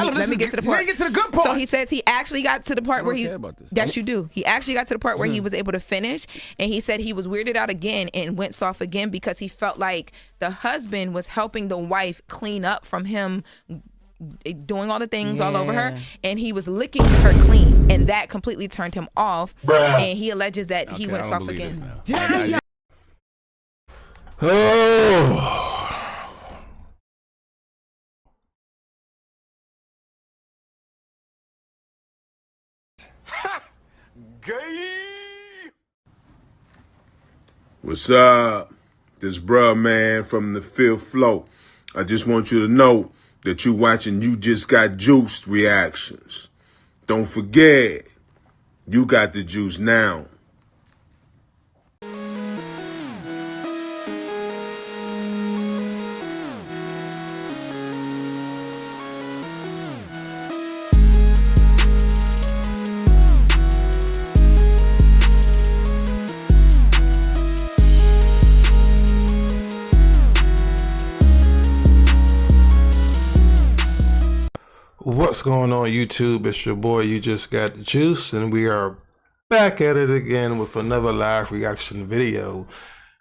Let me get to the part. Get to the good part. So he says he actually got to the part where he. Yes, you do. He actually got to the part where he was able to finish, and he said he was weirded out again and went soft again because he felt like the husband was helping the wife clean up from him doing all the things all over her, and he was licking her clean, and that completely turned him off. And he alleges that he went soft again. What's up? This bruh man from the fifth floor. I just want you to know that you watching You Just Got Juiced reactions. Don't forget, you got the juice now. What's going on YouTube? It's your boy You Just Got the Juice, and we are back at it again with another live reaction video.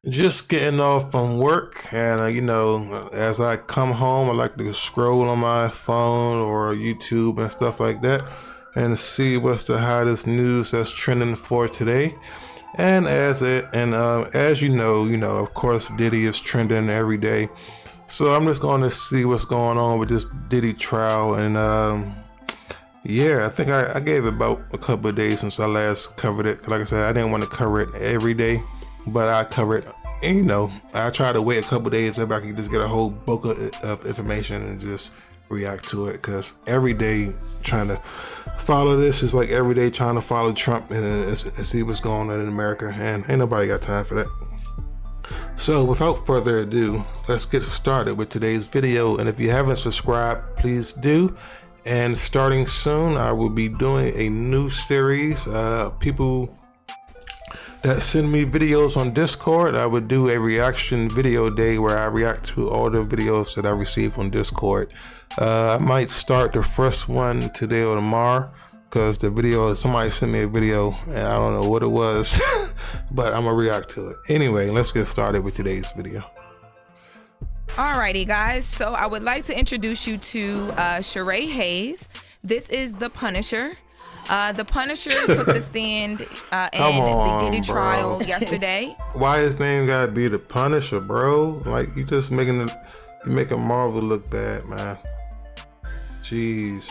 Just getting off from work, and you know, as I come home I like to scroll on my phone or YouTube and stuff like that and see what's the hottest news that's trending for today. And as you know, of course Diddy is trending every day. So I'm just going to see what's going on with this Diddy trial, and yeah, I think I gave it about a couple of days since I last covered it. Like I said, I didn't want to cover it every day, but I covered it, and you know, I tried to wait a couple of days so I could just get a whole book of information and just react to it, because every day trying to follow this is like every day trying to follow Trump and see what's going on in America, and ain't nobody got time for that. So without further ado, let's get started with today's video. And if you haven't subscribed, please do. And starting soon, I will be doing a new series. People that send me videos on Discord, I would do a reaction video day where I react to all the videos that I receive on Discord. I might start the first one today or tomorrow, because the video, somebody sent me a video and I don't know what it was, but I'm gonna react to it. Anyway, let's get started with today's video. Alrighty guys, so I would like to introduce you to Sheree Hayes. This is the Punisher. The Punisher took the stand in the Diddy trial yesterday. Why his name gotta be the Punisher, bro? Like, you just making Marvel look bad, man. Jeez.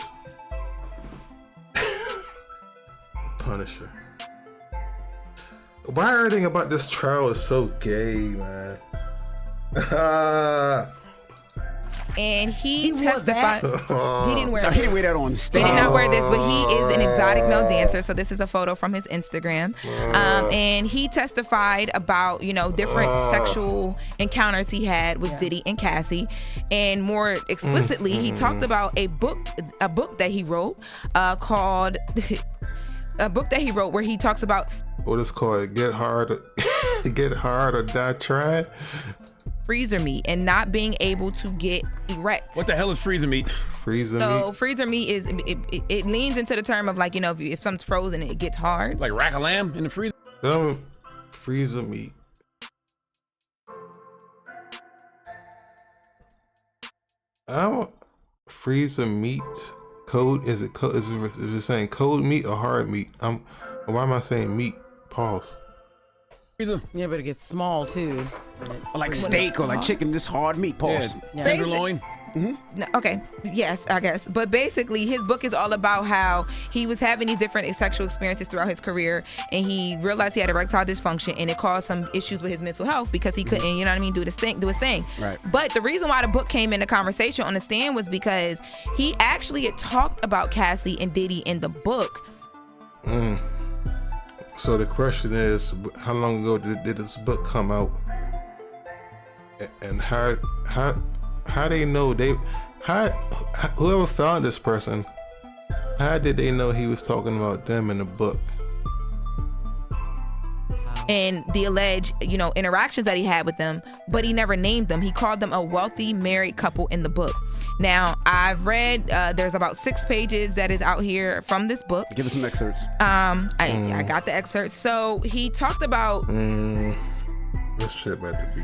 Punisher. Why everything about this trial is so gay, man? And he testified. He didn't wear that on stage. He did not wear this, but he is an exotic male dancer. So this is a photo from his Instagram. And he testified about, you know, different sexual encounters he had with Diddy and Cassie. And more explicitly, he talked about a book that he wrote called a book that he wrote where he talks about what is called Get Hard or Die Trying. Freezer meat and not being able to get erect. What the hell is freezer meat? Freezer meat is it leans into the term of, like, you know, if something's frozen it gets hard. Like rack of lamb in the freezer? Freezer meat. Freezer meat. Code, is it saying cold meat or hard meat? Why am I saying meat? Pause. Freezer? Yeah, but it gets small too. Or like steak or like chicken, just hard meat. Pause. Yeah. Tenderloin. No, okay, yes, I guess. But basically, his book is all about how he was having these different sexual experiences throughout his career, and he realized he had erectile dysfunction, and it caused some issues with his mental health because he couldn't, you know what I mean, do his thing. Right. But the reason why the book came into conversation on the stand was because he actually had talked about Cassie and Diddy in the book. So the question is, how long ago did this book come out? And how they know whoever found this person, how did they know he was talking about them in the book? And the alleged, you know, interactions that he had with them, but he never named them. He called them a wealthy married couple in the book. Now, I've read, there's about 6 pages that is out here from this book. Give us some excerpts. I got the excerpts. So he talked about, this shit about to be,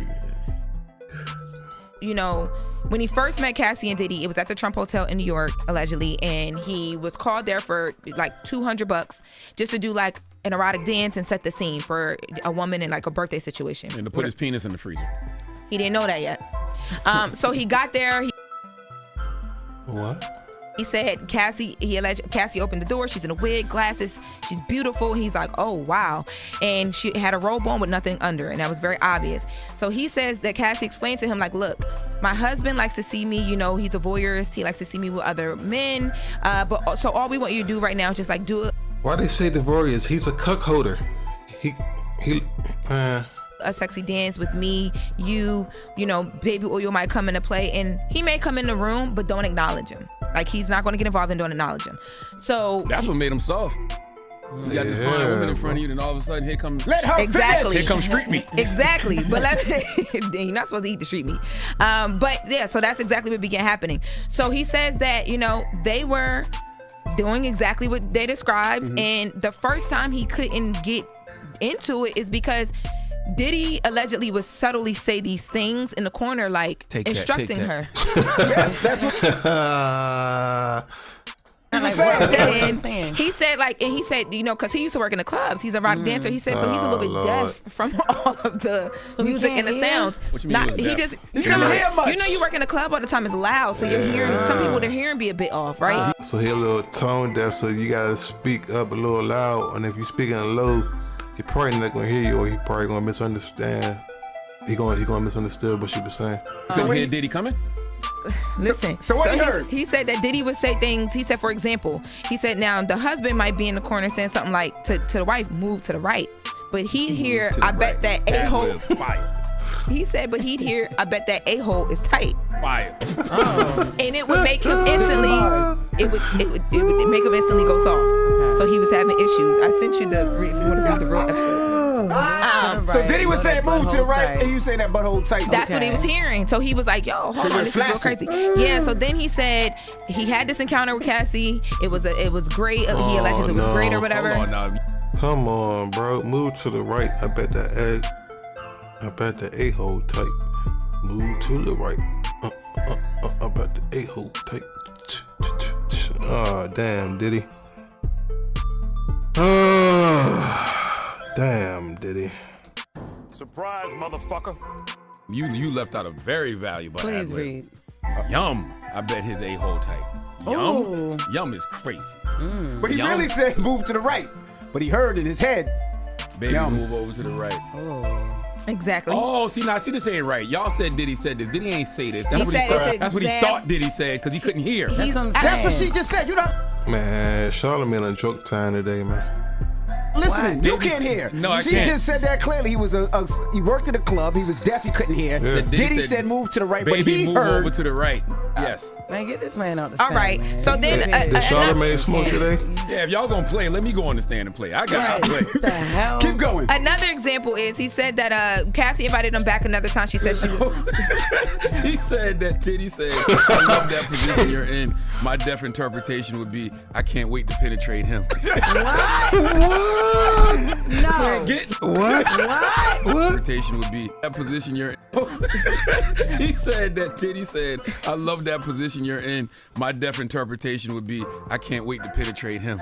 when he first met Cassie and Diddy, it was at the Trump Hotel in New York, allegedly, and he was called there for like $200 just to do like an erotic dance and set the scene for a woman in like a birthday situation. And to put his penis in the freezer. He didn't know that yet. So he got there. what? He said Cassie opened the door. She's in a wig, glasses. She's beautiful. He's like, oh, wow. And she had a robe on with nothing under. And that was very obvious. So he says that Cassie explained to him, like, look, my husband likes to see me. He's a voyeurist. He likes to see me with other men. So all we want you to do right now is just like do it. Why they say the voyeurist? He's a cuck holder. A sexy dance with me, baby oil might come into play, and he may come in the room, but don't acknowledge him. Like, he's not going to get involved and don't acknowledge him. So that's what made him soft. You got this fine woman in front of you, and all of a sudden, here comes exactly. Here comes street meat. Exactly. But you're not supposed to eat the street meat. But yeah, so that's exactly what began happening. So he says that they were doing exactly what they described, and the first time he couldn't get into it is because Diddy allegedly would subtly say these things in the corner, like instructing her. Yes, that's what. And he said, because he used to work in the clubs. He's a rock dancer. He said, so he's a little bit deaf from all of the music and the sounds. What you mean? He couldn't hear much. You work in the club all the time. It's loud, so you're hearing. Some people, their hearing be a bit off, right? So he a little tone deaf, so you gotta speak up a little loud, and if you're speaking low, he probably not gonna hear you, or he probably gonna misunderstand. He gonna misunderstand what she was saying. So hear Diddy coming? Listen. So what he heard? He said that Diddy would say things. He said, for example, now the husband might be in the corner saying something like to the wife, move to the right, but he'd hear, I bet that a-hole. He said, but he'd hear, I bet that a-hole is tight. Fire. And it would make him instantly. It would make him instantly go soft. So he was having issues. I sent you you want to read the real episode? So Diddy was saying move to the right, and you saying that butthole tight. That's what he was hearing. So he was like, yo, hold on, this is real crazy. Yeah, so then he said he had this encounter with Cassie. It was great. He alleged it was great or whatever. Hold on, Come on, bro. Move to the right. I bet the a-hole tight. Move to the right. I bet the a-hole tight. Oh, damn, Diddy. Damn, Diddy. Surprise, motherfucker. You left out a very valuable Please ad-lib. read. Yum. I bet his a-hole tight. Yum. Ooh. Yum is crazy. But he Yum. really said move to the right. But he heard in his head, Baby, Yum. move over to the right. Exactly. Oh, see, this ain't right. Y'all said Diddy said this. Diddy ain't say this. He said That's what he thought Diddy said, because he couldn't hear. That's what I'm saying. that's what she just said. You know, Man, Charlamagne on joke time today, man. listen, you Diddy- can't hear. No, I she can't. just said that clearly. He was he worked at a club. He was deaf. He couldn't hear. Yeah. Diddy said move to the right, Baby, but he move heard. over to the right. Yes. Man, get this man out the All stand, right. man. So then, Did Charlamagne smoke today? Yeah, if y'all gonna play, let me go on the stand and play. I'll play. What the hell? Keep going. another example is he said that Cassie invited him back another time. She said she was. He said that Diddy said, I love that position you're in. My deaf interpretation would be, I can't wait to penetrate him. No. What? Interpretation would be, that position you're in. He said that Diddy said, I love that position you're in. My deaf interpretation would be, I can't wait to penetrate him.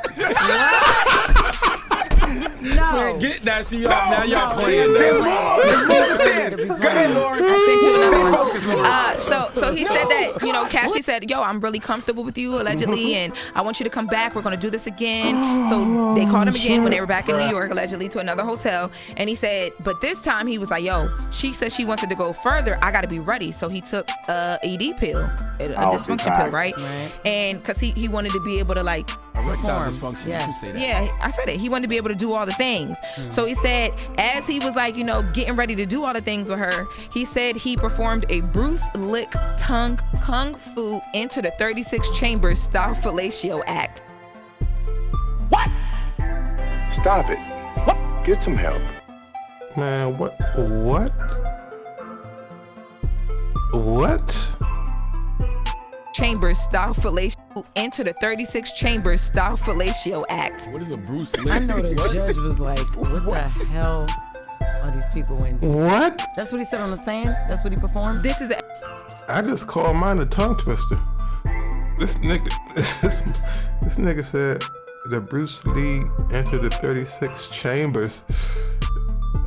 No. Get that, see y'all, now y'all playing. Let's move the stand. Go ahead, Lauren. I sent you another one. Focus, Lauren. So he said that, Cassie said, yo, I'm really comfortable with you, allegedly, and I want you to come back. We're going to do this again. So they called him again when they were back in New York, allegedly, to another hotel. And he said, but this time he was like, yo, she said she wanted to go further. I got to be ready. So he took a ED pill, a dysfunction pill, right? And because he wanted to be able to, like, Erectile dysfunction. Yeah. You say that. yeah, I said it. He wanted to be able to do all the things. So he said, as he was like, getting ready to do all the things with her, he said he performed a Bruce Lick tongue kung fu into the 36 chambers style fellatio act. Stop it. Get some help. Man, what? chambers style fellatio. Enter the 36 chambers style fellatio act. What is a Bruce Lee? I know the judge was like, what the hell are these people into? What? That's what he said on the stand? That's what he performed? This is I just called mine a tongue twister. This nigga said that Bruce Lee entered the 36 chambers.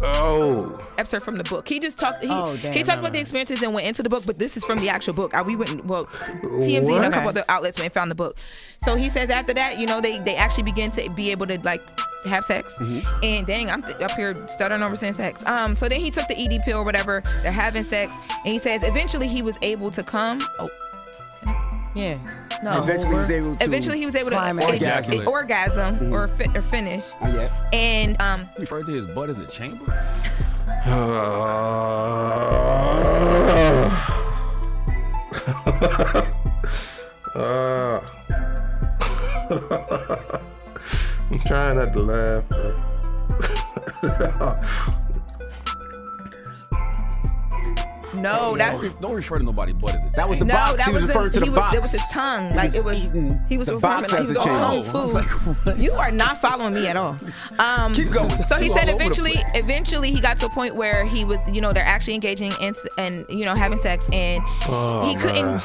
Oh. excerpt from the book. He just talked. He damn, talked about the experiences and went into the book, but this is from the actual book. We went TMZ and a couple other outlets went and found the book. So he says after that, they actually begin to be able to like have sex. And dang, I'm up here stuttering over saying sex. So then he took the ED pill or whatever. They're having sex, and he says eventually he was able to come. Yeah. No. Eventually he was able to orgasm or finish. And refer to his butt as a chamber. I'm trying not to laugh. No, that's don't refer to nobody but as a chamber. That was the box. He was referring to the box. It was his tongue. He was referring to as a chamber. Food. You are not following me at all. Keep going. So he said eventually he got to a point where he was, they're actually engaging and having sex, and he couldn't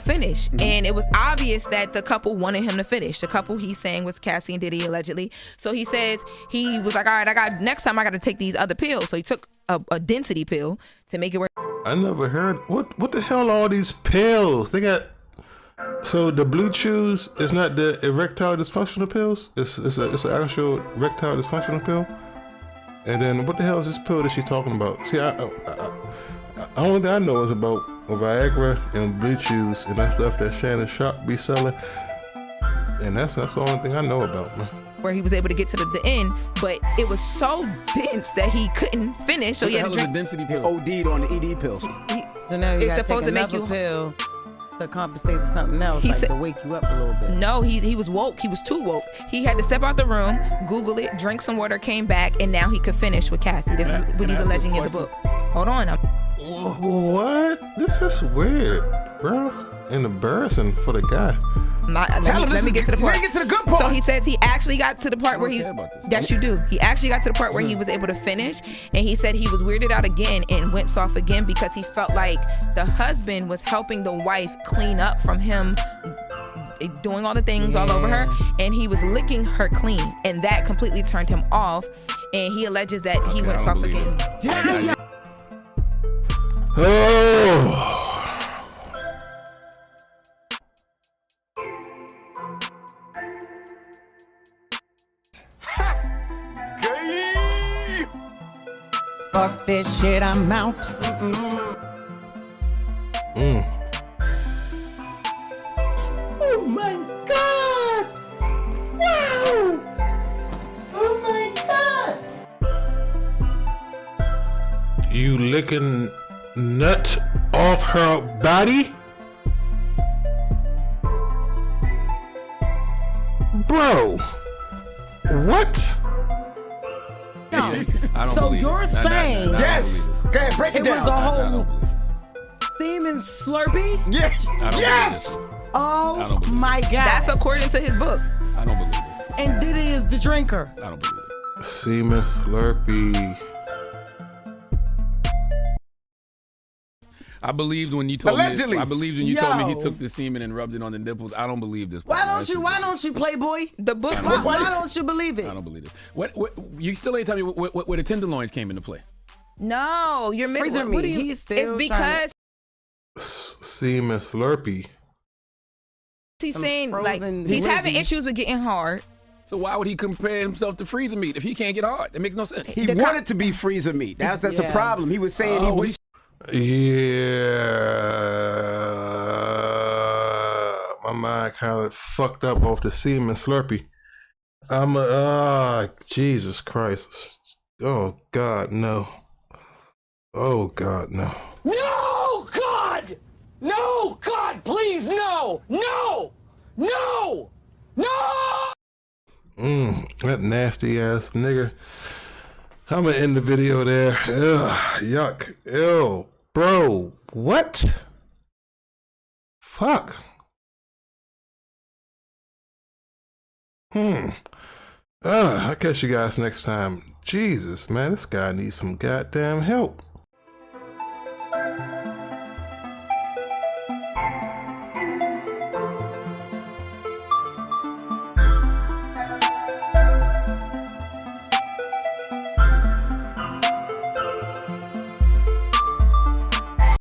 finish. And it was obvious that the couple wanted him to finish. The couple he's saying was Cassie and Diddy, allegedly. So he says he was like, all right, next time I got to take these other pills. So he took a density pill to make it work. I never heard. What the hell are all these pills? They got. So the Blue Chews is not the erectile dysfunctional pills. It's an actual erectile dysfunctional pill. And then what the hell is this pill that she's talking about? See, I only thing I know is about Viagra and Blue Chews and that stuff that Shannon Sharp be selling. And that's the only thing I know about, man. Where he was able to get to the end, but it was so dense that he couldn't finish. So he had to drink. Density pill. OD'd on the ED pills. So now you got to take another pill to compensate for something else, to wake you up a little bit. No, he was woke. He was too woke. He had to step out the room, Google it, drink some water, came back, and now he could finish with Cassie. This is what he's alleging in the book. Hold on. What? This is weird, bro. And embarrassing for the guy. Let me get to the part. Get to the good part. So he says he actually got to the part where he actually got to the part where he was able to finish, and he said he was weirded out again and went soft again because he felt like the husband was helping the wife clean up from him doing all the things all over her, and he was licking her clean, and that completely turned him off, and he alleges that he went soft again. Oh. Fuck this shit, I'm out. Oh my God! Wow! Oh my God! You licking nut off her body? Bro, what? No. I don't So believe you're this. saying Yes. Go ahead, break it down. was a I don't whole believe this. semen slurpee? Yeah. I don't Yes. believe this. Oh my God. That's according to his book. I don't believe this. And Diddy is the drinker. I don't believe this. Semen Slurpee. I believed when you told Allegedly. me. I believed when you told me he Yo. took the semen and rubbed it on the nipples. I don't believe this. Why don't you, Playboy? The book. Why don't you believe it? I don't believe this. What you still ain't telling me where the tenderloins came into play. No, you're Freezer what do meat. you? He's still It's trying because Semen Slurpee. he's saying like frozen he's having glizzies. issues with getting hard. So why would he compare himself to freezer meat if he can't get hard? That makes no sense. He wanted to be freezer meat. That's the Yeah. problem. He was saying he was. Yeah, my mind kind of fucked up off the Semen Slurpee. Jesus Christ. Oh God, no. Oh God, no. No, God! No, God, please, no! No! No! No! That nasty ass nigga. I'm gonna end the video there. Ugh, yuck. Ew. Bro, what? Fuck. I'll catch you guys next time. Jesus, man, this guy needs some goddamn help.